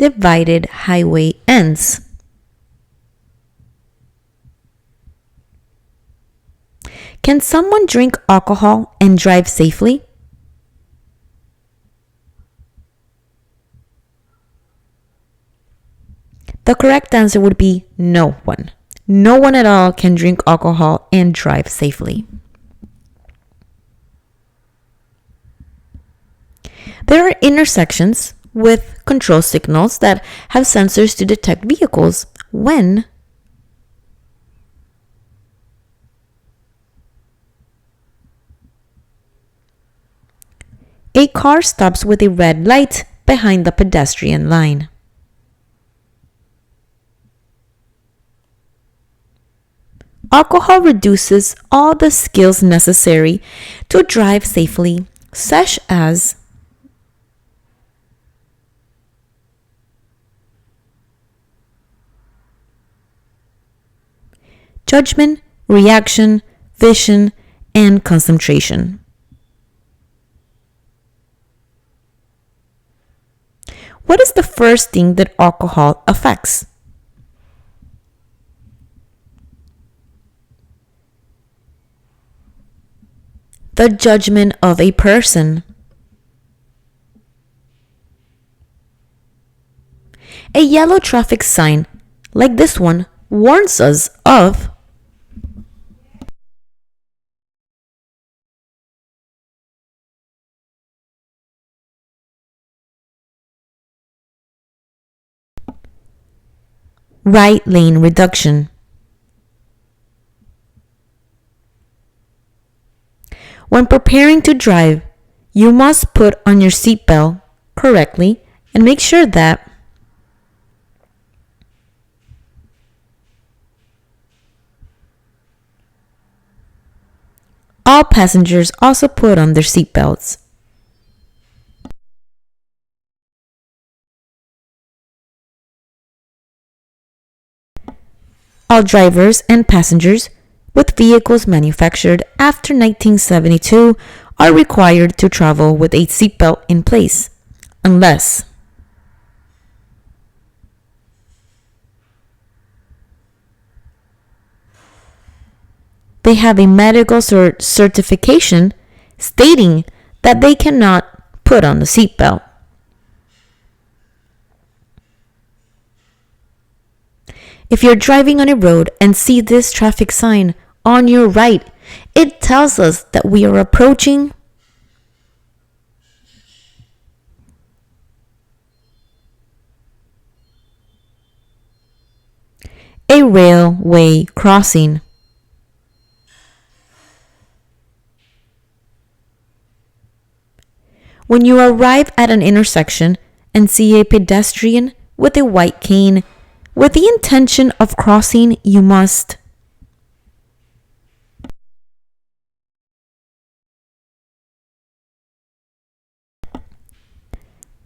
divided highway ends. Can someone drink alcohol and drive safely? The correct answer would be no one. No one at all can drink alcohol and drive safely. There are intersections with control signals that have sensors to detect vehicles when a car stops with a red light behind the pedestrian line. Alcohol reduces all the skills necessary to drive safely, such as judgment, reaction, vision, and concentration. What is the first thing that alcohol affects? The judgment of a person. A yellow traffic sign, like this one, warns us of right lane reduction. When preparing to drive, you must put on your seatbelt correctly and make sure that all passengers also put on their seatbelts. All drivers and passengers with vehicles manufactured after 1972 are required to travel with a seatbelt in place, unless they have a medical certification stating that they cannot put on the seatbelt. If you're driving on a road and see this traffic sign on your right, it tells us that we are approaching a railway crossing. When you arrive at an intersection and see a pedestrian with a white cane with the intention of crossing, you must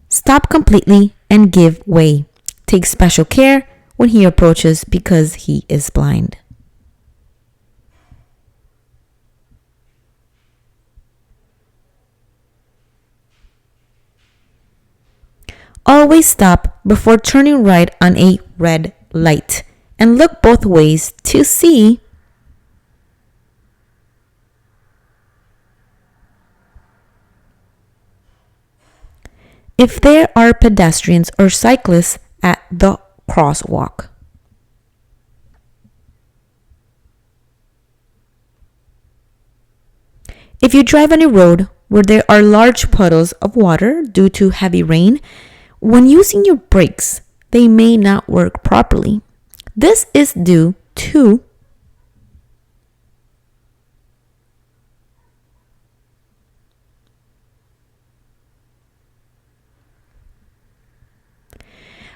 stop completely and give way. Take special care when he approaches because he is blind. Always stop before turning right on a red light and look both ways to see if there are pedestrians or cyclists at the crosswalk. If you drive on a road where there are large puddles of water due to heavy rain, when using your brakes, they may not work properly. This is due to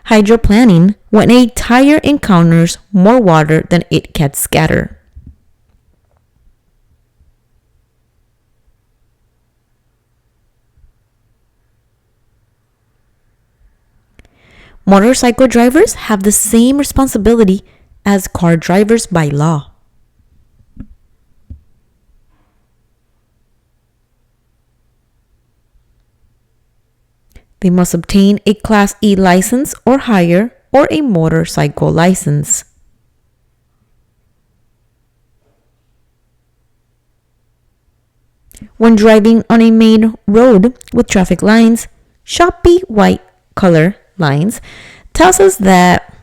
hydroplaning when a tire encounters more water than it can scatter. Motorcycle drivers have the same responsibility as car drivers by law. They must obtain a Class E license or higher or a motorcycle license. When driving on a main road with traffic lines, choppy white color lines, tells us that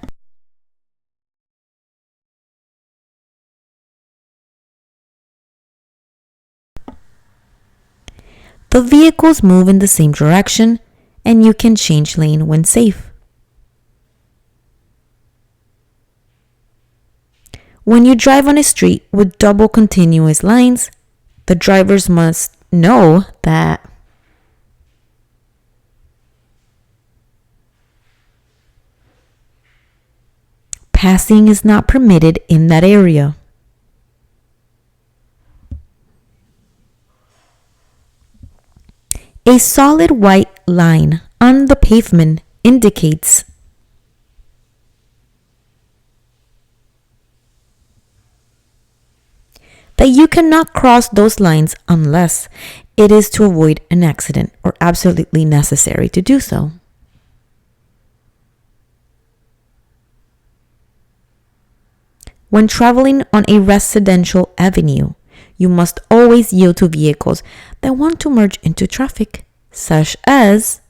the vehicles move in the same direction and you can change lane when safe. When you drive on a street with double continuous lines, the drivers must know that passing is not permitted in that area. A solid white line on the pavement indicates that you cannot cross those lines unless it is to avoid an accident or absolutely necessary to do so. When traveling on a residential avenue, you must always yield to vehicles that want to merge into traffic, such as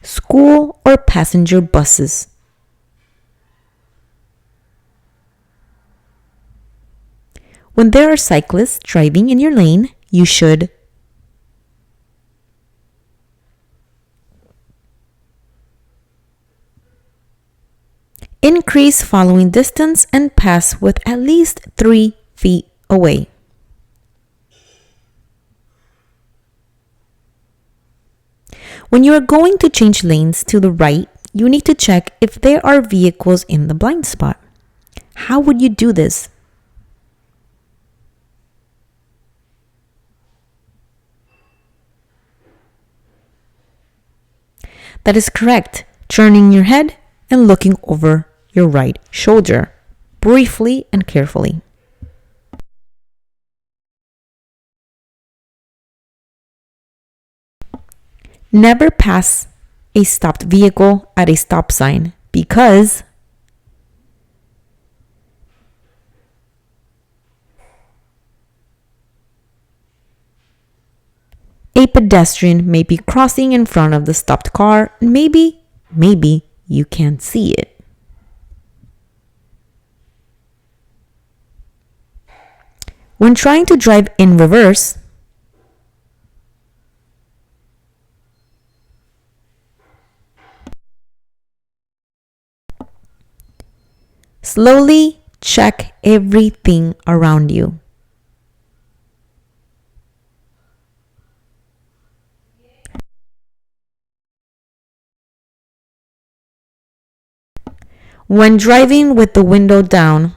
school or passenger buses. When there are cyclists driving in your lane, you should increase following distance and pass with at least 3 feet away. When you are going to change lanes to the right, you need to check if there are vehicles in the blind spot. How would you do this? That is correct. Turning your head and looking over your right shoulder, briefly and carefully. Never pass a stopped vehicle at a stop sign because a pedestrian may be crossing in front of the stopped car. Maybe you can't see it. When trying to drive in reverse, slowly check everything around you. When driving with the window down,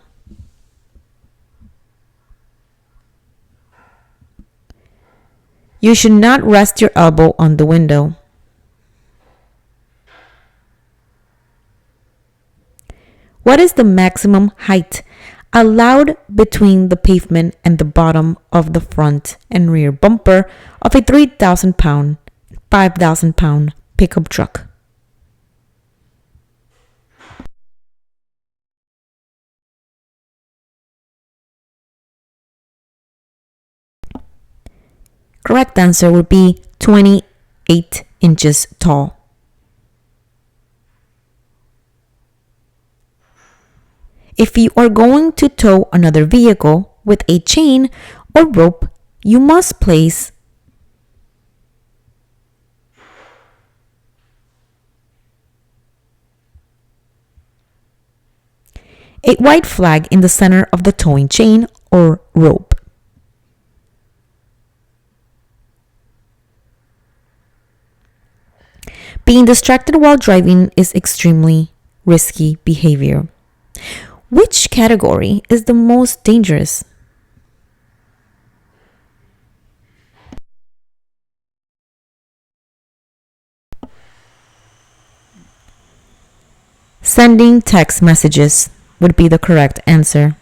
you should not rest your elbow on the window. What is the maximum height allowed between the pavement and the bottom of the front and rear bumper of a 3,000-pound, 5,000-pound pickup truck? Correct answer would be 28 inches tall. If you are going to tow another vehicle with a chain or rope, you must place a white flag in the center of the towing chain or rope. Being distracted while driving is extremely risky behavior. Which category is the most dangerous? Sending text messages would be the correct answer.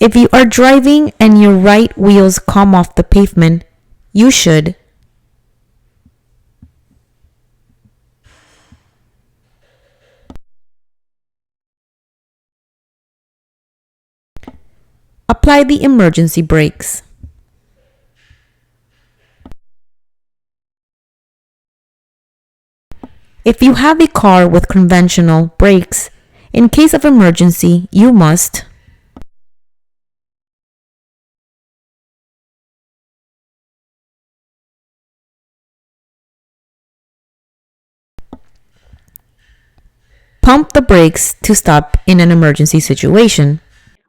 If you are driving and your right wheels come off the pavement, you should apply the emergency brakes. If you have a car with conventional brakes, in case of emergency, you must pump the brakes to stop in an emergency situation.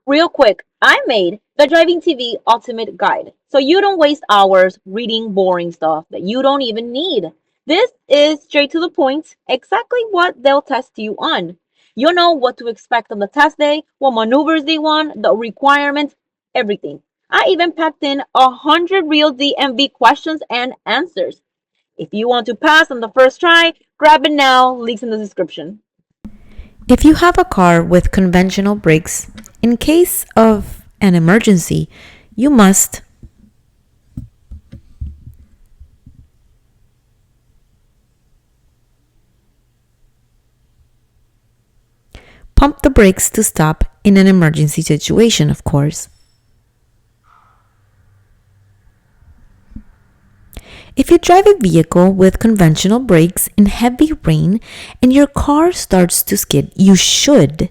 Real quick, I made the Driving TV Ultimate Guide so you don't waste hours reading boring stuff that you don't even need. This is straight to the point, exactly what they'll test you on. You'll know what to expect on the test day, what maneuvers they want, the requirements, everything. I even packed in 100 real DMV questions and answers. If you want to pass on the first try, grab it now, links in the description. If you have a car with conventional brakes, in case of an emergency, you must pump the brakes to stop in an emergency situation, of course. If you drive a vehicle with conventional brakes in heavy rain and your car starts to skid, you should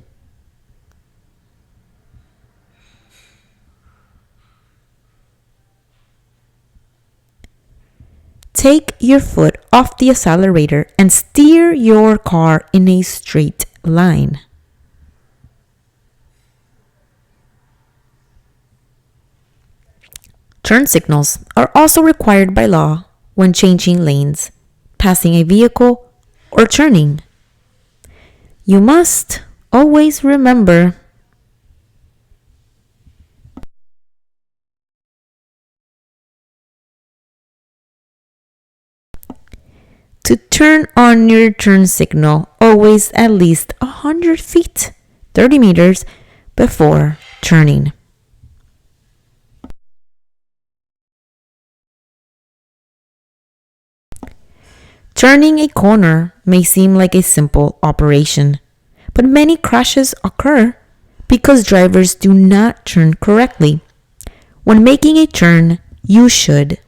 take your foot off the accelerator and steer your car in a straight line. Turn signals are also required by law when changing lanes, passing a vehicle, or turning. You must always remember to turn on your turn signal always at least 100 feet, 30 meters before turning. Turning a corner may seem like a simple operation, but many crashes occur because drivers do not turn correctly. When making a turn, you should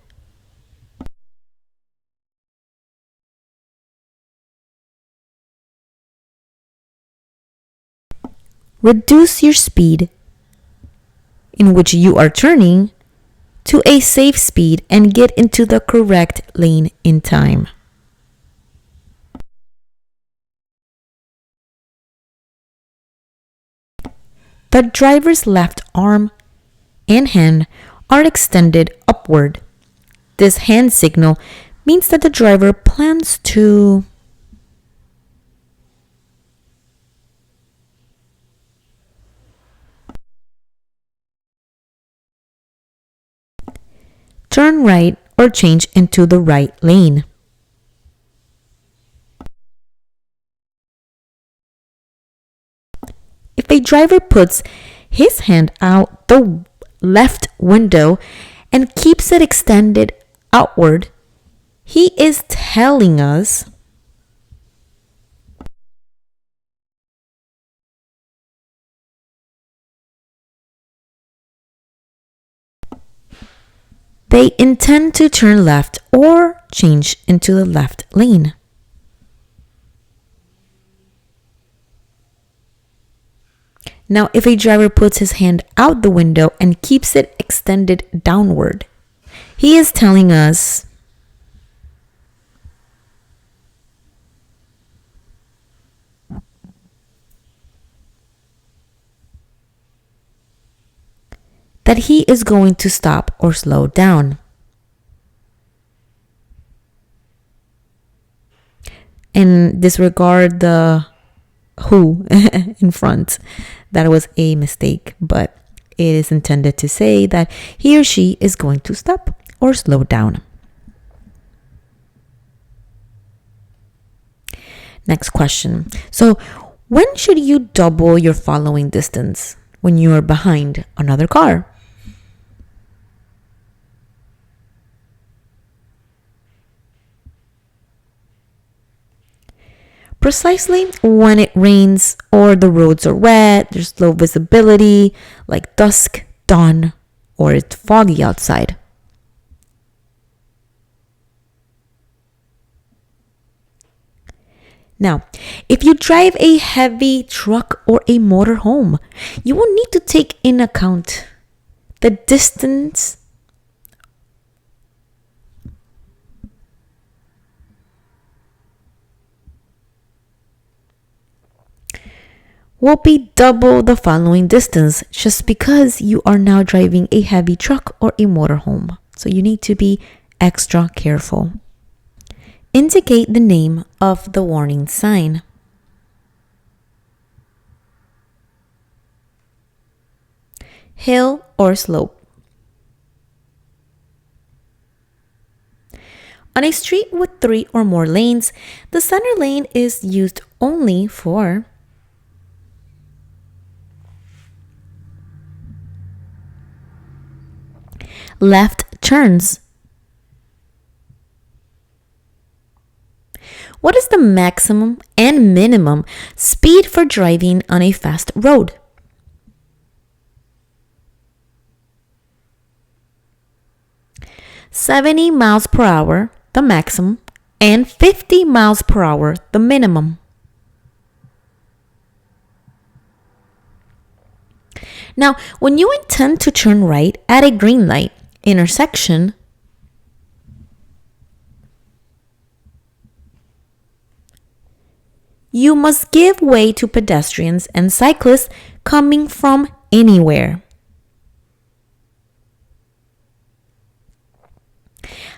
reduce your speed in which you are turning to a safe speed and get into the correct lane in time. The driver's left arm and hand are extended upward. This hand signal means that the driver plans to turn right or change into the right lane. If a driver puts his hand out the left window and keeps it extended outward, he is telling us they intend to turn left or change into the left lane. Now, if a driver puts his hand out the window and keeps it extended downward, he is telling us that he is going to stop or slow down. And disregard the who in front. That was a mistake, but it is intended to say that he or she is going to stop or slow down. Next question. So, when should you double your following distance? when you are behind another car. Precisely when it rains or the roads are wet, there's low visibility, like dusk, dawn, or it's foggy outside. Now, if you drive a heavy truck or a motorhome, you will need to take in account the distance will be double the following distance just because you are now driving a heavy truck or a motorhome. So you need to be extra careful. Indicate the name of the warning sign. Hill or slope. On a street with 3 or more lanes, the center lane is used only for left turns. What is the maximum and minimum speed for driving on a fast road? $70 miles per hour, the maximum, and 50 miles per hour, the minimum. Now, when you intend to turn right at a green light intersection, you must give way to pedestrians and cyclists coming from anywhere.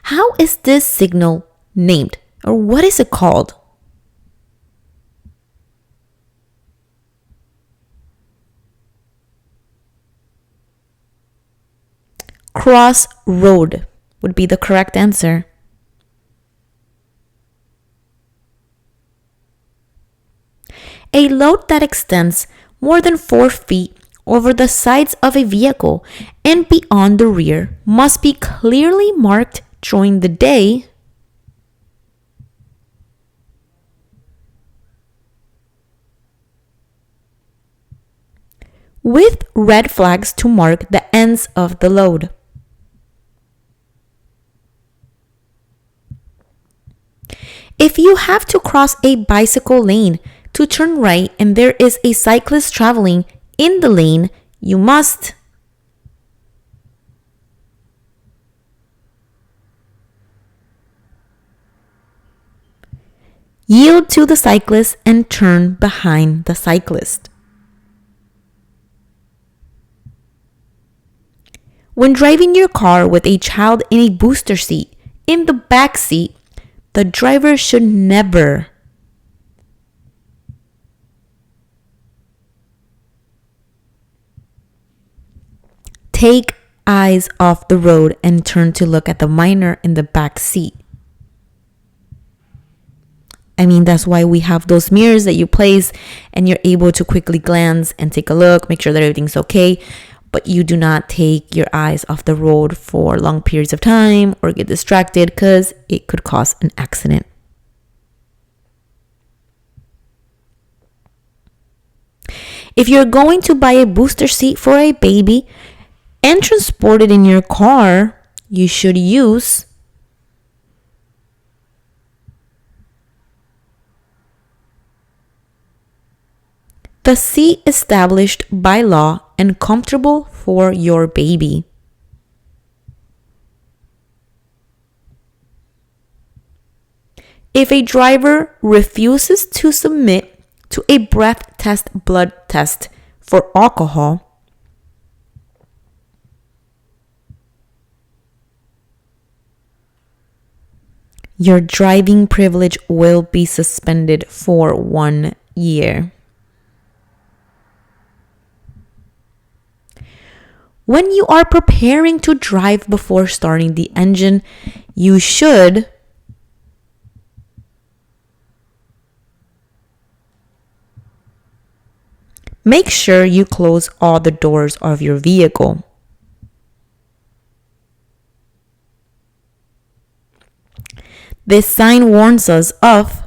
How is this signal named, or what is it called? Crossroad would be the correct answer. A load that extends more than 4 feet over the sides of a vehicle and beyond the rear must be clearly marked during the day with red flags to mark the ends of the load. If you have to cross a bicycle lane to turn right and there is a cyclist traveling in the lane, you must yield to the cyclist and turn behind the cyclist. When driving your car with a child in a booster seat in the back seat, the driver should never take eyes off the road and turn to look at the minor in the back seat. I mean, that's why we have those mirrors that you place and you're able to quickly glance and take a look, make sure that everything's okay. But you do not take your eyes off the road for long periods of time or get distracted because it could cause an accident. If you're going to buy a booster seat for a baby and transport it in your car, you should use the seat established by law and comfortable for your baby. If a driver refuses to submit to a breath test blood test for alcohol, your driving privilege will be suspended for 1 year. When you are preparing to drive before starting the engine, you should Make sure you close all the doors of your vehicle. This sign warns us of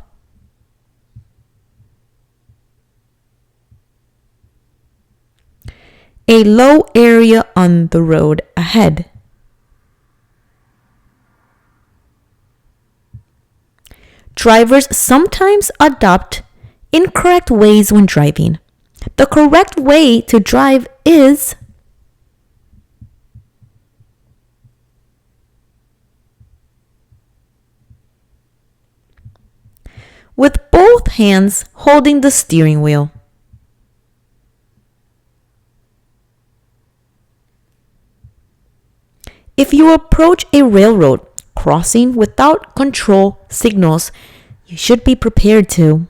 a low area on the road ahead. Drivers sometimes adopt incorrect ways when driving. The correct way to drive is with both hands holding the steering wheel. If you approach a railroad crossing without control signals, you should be prepared to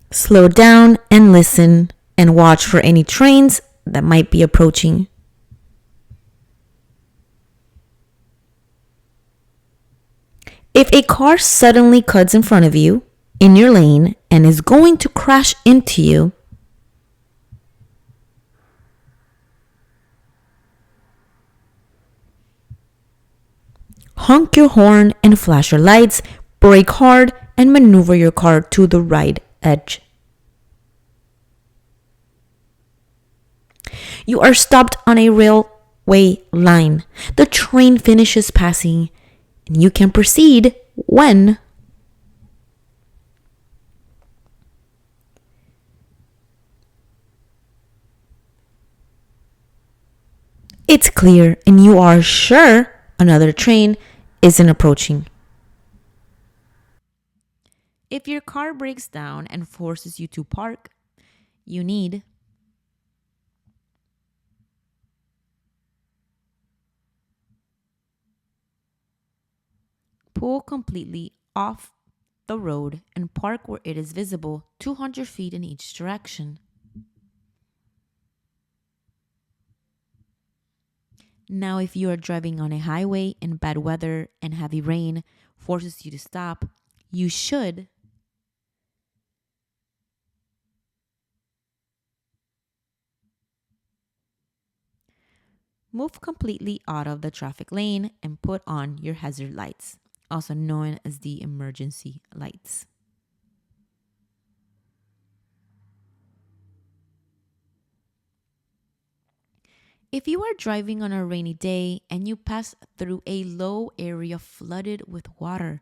slow down and listen and watch for any trains that might be approaching. If a car suddenly cuts in front of you in your lane and is going to crash into you, honk your horn and flash your lights, brake hard, and maneuver your car to the right edge. You are stopped on a railway line. The train finishes passing, and you can proceed when it's clear and you are sure another train isn't approaching. If your car breaks down and forces you to park, you need pull completely off the road and park where it is visible 200 feet in each direction. Now, if you are driving on a highway in bad weather and heavy rain forces you to stop, you should move completely out of the traffic lane and put on your hazard lights, also known as the emergency lights. If you are driving on a rainy day and you pass through a low area flooded with water,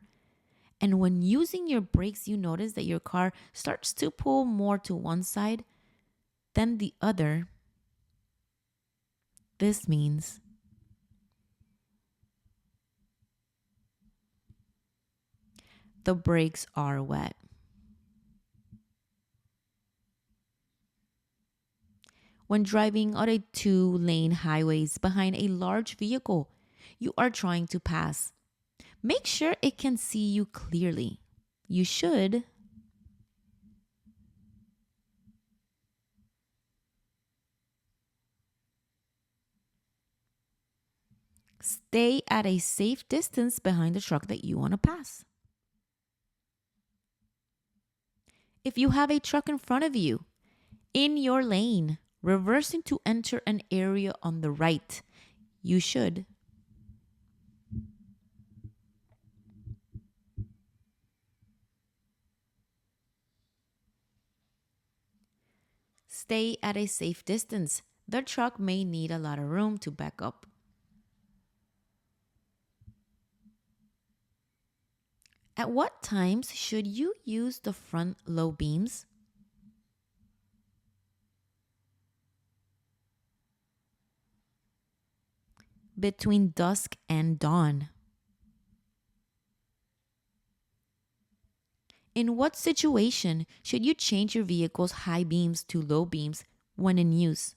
and when using your brakes you notice that your car starts to pull more to one side than the other, this means the brakes are wet. When driving on a two-lane highways behind a large vehicle you are trying to pass, make sure it can see you clearly. You should stay at a safe distance behind the truck that you want to pass. If you have a truck in front of you, in your lane, reversing to enter an area on the right, you should stay at a safe distance. The truck may need a lot of room to back up. At what times should you use the front low beams? Between dusk and dawn. In what situation should you change your vehicle's high beams to low beams when in use?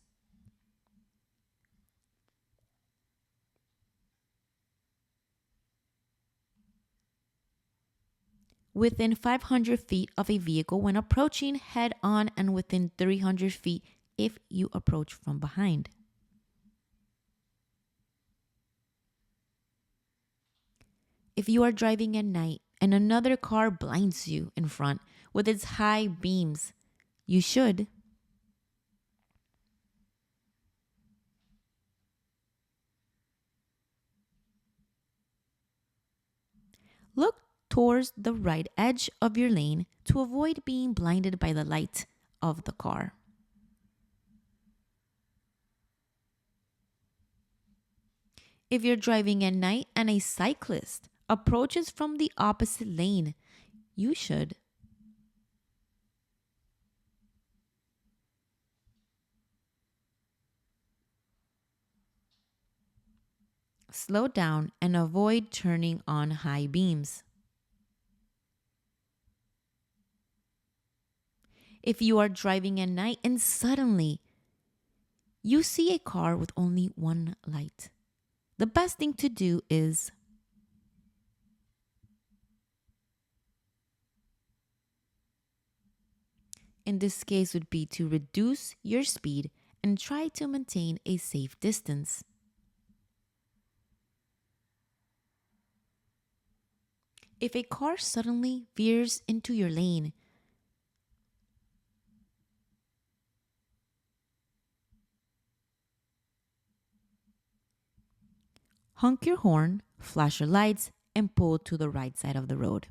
Within 500 feet of a vehicle when approaching head on, and within 300 feet if you approach from behind. If you are driving at night and another car blinds you in front with its high beams, you should look towards the right edge of your lane to avoid being blinded by the light of the car. If you're driving at night and a cyclist approaches from the opposite lane, you should slow down and avoid turning on high beams. If you are driving at night and suddenly you see a car with only one light, the best thing to do is in this case would be to reduce your speed and try to maintain a safe distance. If a car suddenly veers into your lane, honk your horn, flash your lights, and pull to the right side of the road.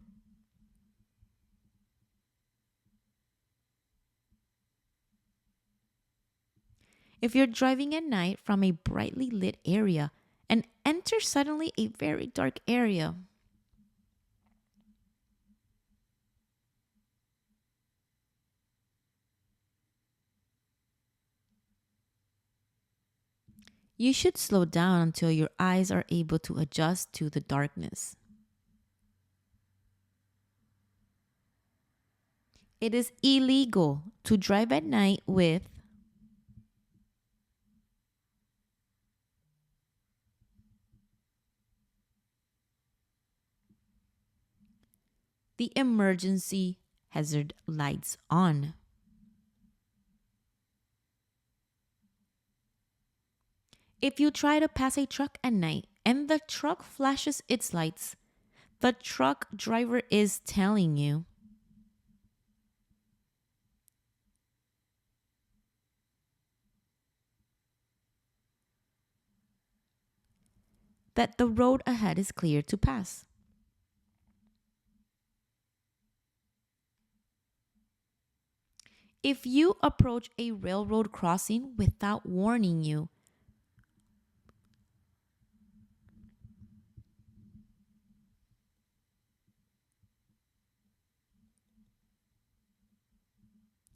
If you're driving at night from a brightly lit area and enter suddenly a very dark area, you should slow down until your eyes are able to adjust to the darkness. It is illegal to drive at night with the emergency hazard lights on. If you try to pass a truck at night and the truck flashes its lights, the truck driver is telling you that the road ahead is clear to pass. If you approach a railroad crossing without warning you,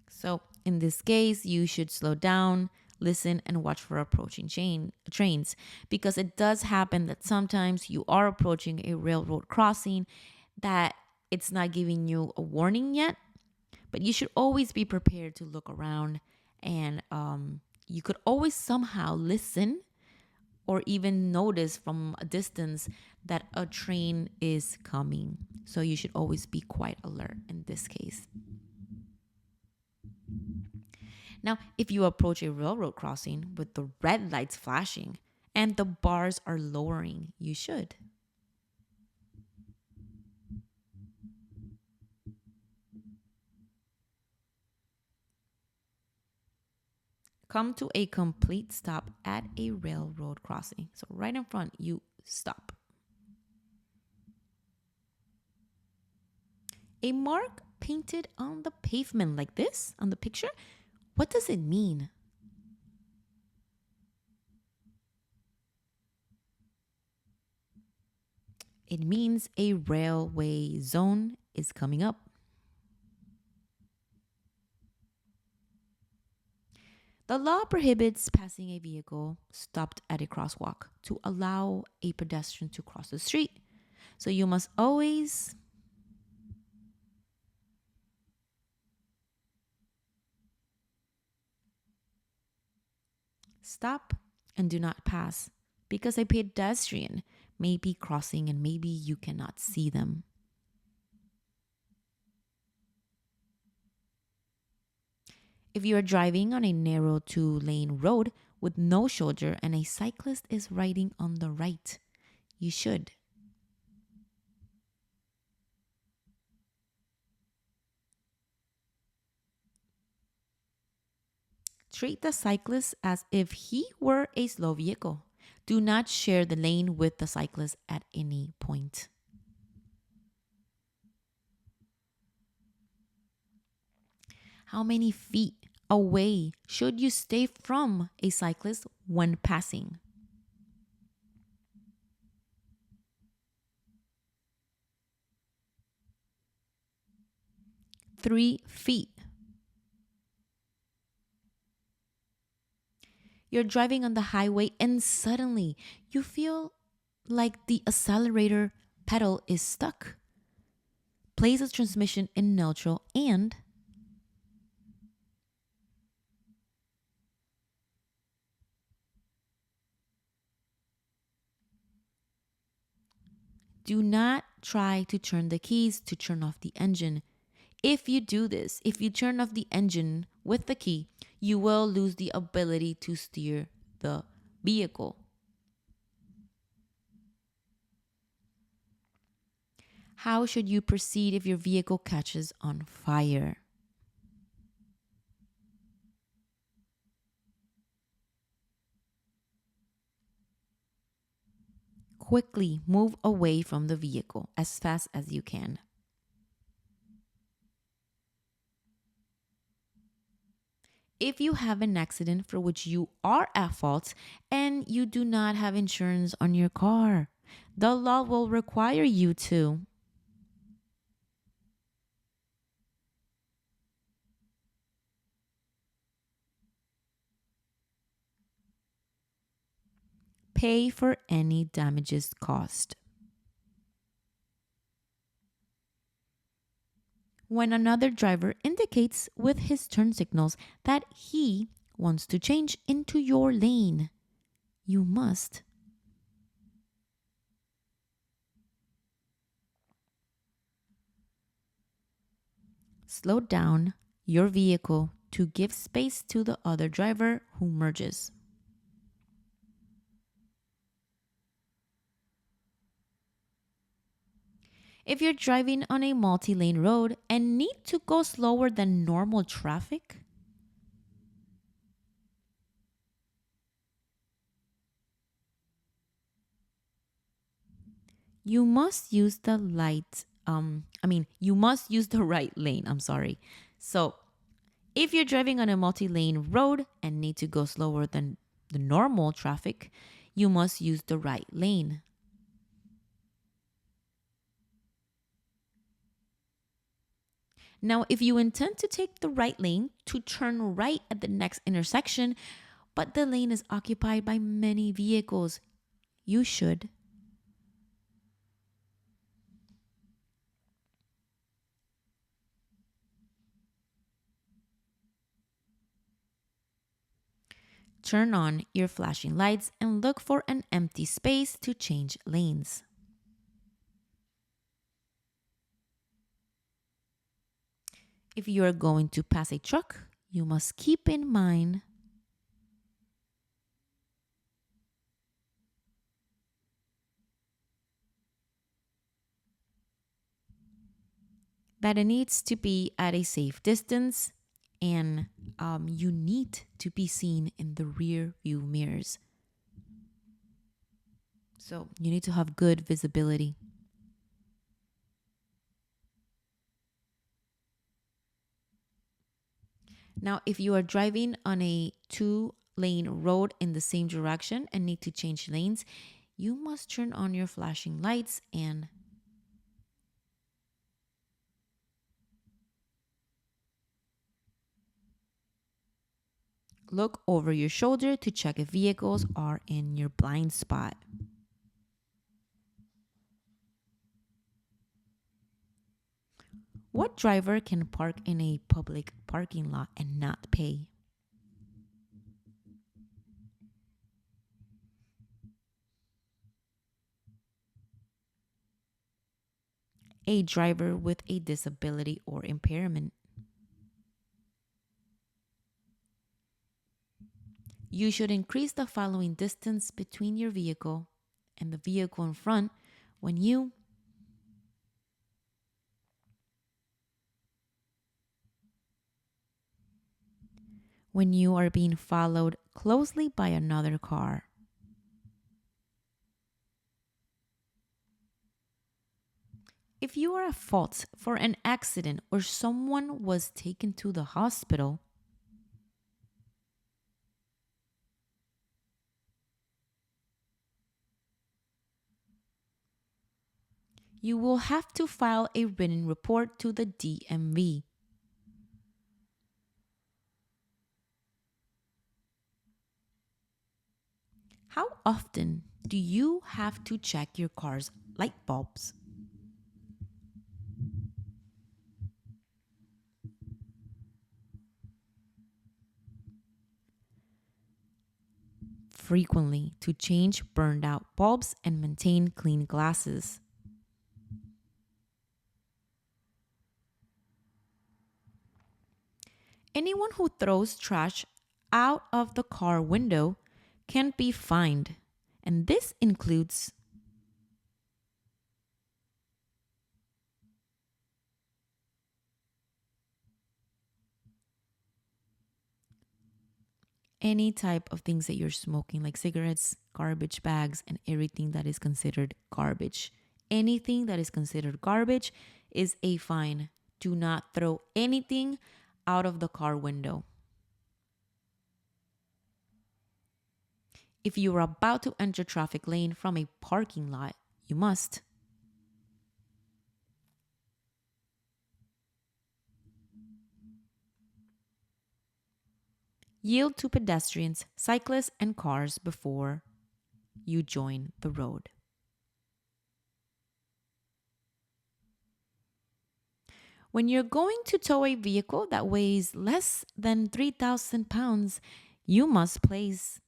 so in this case, you should slow down, listen, and watch for approaching trains because it does happen that sometimes you are approaching a railroad crossing that it's not giving you a warning yet, but you should always be prepared to look around and you could always somehow listen or even notice from a distance that a train is coming. So you should always be quite alert in this case. Now, if you approach a railroad crossing with the red lights flashing and the bars are lowering, you should come to a complete stop at a railroad crossing. So right in front, you stop. A mark painted on the pavement like this on the picture, what does it mean? It means a railway zone is coming up. The law prohibits passing a vehicle stopped at a crosswalk to allow a pedestrian to cross the street. So you must always stop and do not pass because a pedestrian may be crossing and maybe you cannot see them. If you are driving on a narrow 2-lane road with no shoulder and a cyclist is riding on the right, you should Treat the cyclist as if he were a slow vehicle. Do not share the lane with the cyclist at any point. How many feet away should you stay from a cyclist when passing? 3 feet. You're driving on the highway and suddenly you feel like the accelerator pedal is stuck. Place the transmission in neutral and do not try to turn the keys to turn off the engine. If you do this, if you turn off the engine with the key, you will lose the ability to steer the vehicle. How should you proceed if your vehicle catches on fire? Quickly move away from the vehicle as fast as you can. If you have an accident for which you are at fault and you do not have insurance on your car, the law will require you to pay for any damages caused. When another driver indicates with his turn signals that he wants to change into your lane, you must slow down your vehicle to give space to the other driver who merges. If you're driving on a multi-lane road and need to go slower than normal traffic, you must use the you must use the right lane. I'm sorry. So, if you're driving on a multi-lane road and need to go slower than the normal traffic, you must use the right lane. Now, if you intend to take the right lane to turn right at the next intersection, but the lane is occupied by many vehicles, you should turn on your flashing lights and look for an empty space to change lanes. If you are going to pass a truck, you must keep in mind that it needs to be at a safe distance and you need to be seen in the rear view mirrors. So you need to have good visibility. Now, if you are driving on a 2-lane road in the same direction and need to change lanes, you must turn on your flashing lights and look over your shoulder to check if vehicles are in your blind spot. What driver can park in a public parking lot and not pay? A driver with a disability or impairment. You should increase the following distance between your vehicle and the vehicle in front when you when you are being followed closely by another car. If you are at fault for an accident or someone was taken to the hospital, you will have to file a written report to the DMV. How often do you have to check your car's light bulbs? Frequently to change burned out bulbs and maintain clean glasses. Anyone who throws trash out of the car window can be fined, and this includes any type of things that you're smoking, like cigarettes, garbage bags, and everything that is considered garbage. Anything that is considered garbage is a fine. Do not throw anything out of the car window. If you are about to enter traffic lane from a parking lot, you must yield to pedestrians, cyclists, and cars before you join the road. When you're going to tow a vehicle that weighs less than 3,000 pounds, you must place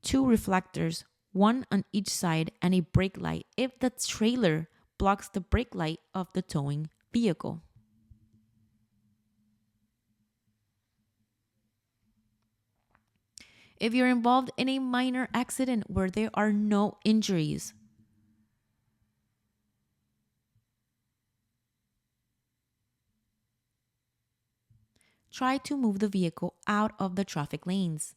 two reflectors, one on each side, and a brake light if the trailer blocks the brake light of the towing vehicle. If you're involved in a minor accident where there are no injuries, try to move the vehicle out of the traffic lanes.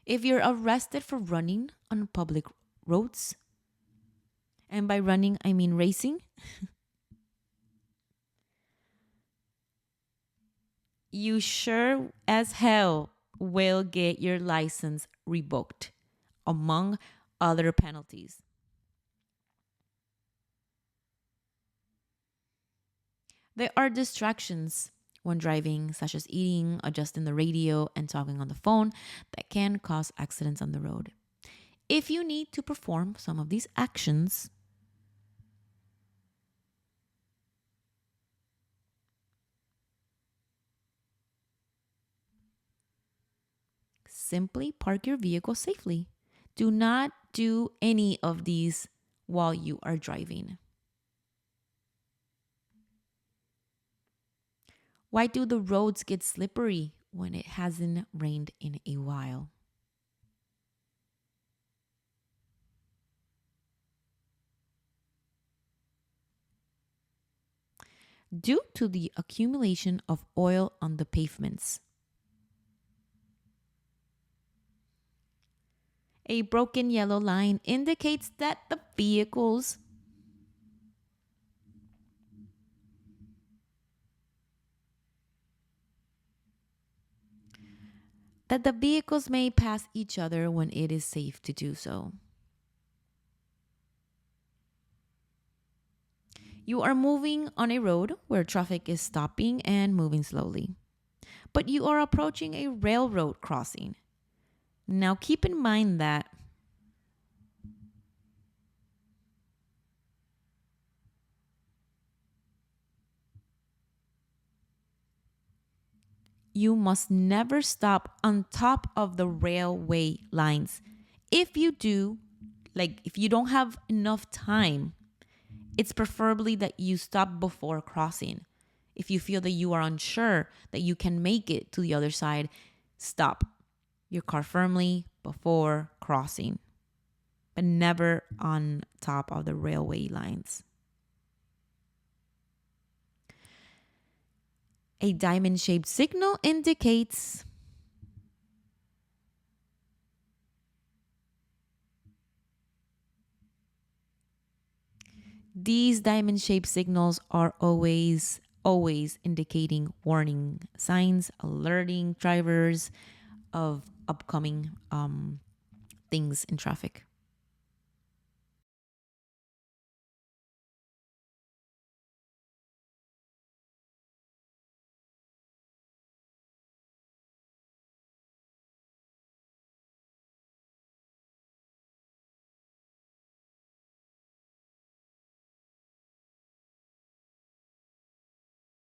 If you're arrested for running on public roads, and by running I mean racing, you sure as hell will get your license revoked, among other penalties. There are distractions when driving, such as eating, adjusting the radio, and talking on the phone, that can cause accidents on the road. If you need to perform some of these actions, simply park your vehicle safely. Do not do any of these while you are driving. Why do the roads get slippery when it hasn't rained in a while? Due to the accumulation of oil on the pavements. A broken yellow line indicates that the vehicles may pass each other when it is safe to do so. You are moving on a road where traffic is stopping and moving slowly, but you are approaching a railroad crossing. Now keep in mind that you must never stop on top of the railway lines. If you do, if you don't have enough time, it's preferably that you stop before crossing. If you feel that you are unsure that you can make it to the other side, stop your car firmly before crossing. but never on top of the railway lines. A diamond-shaped signal indicates these diamond-shaped signals are always indicating warning signs, alerting drivers of upcoming things in traffic.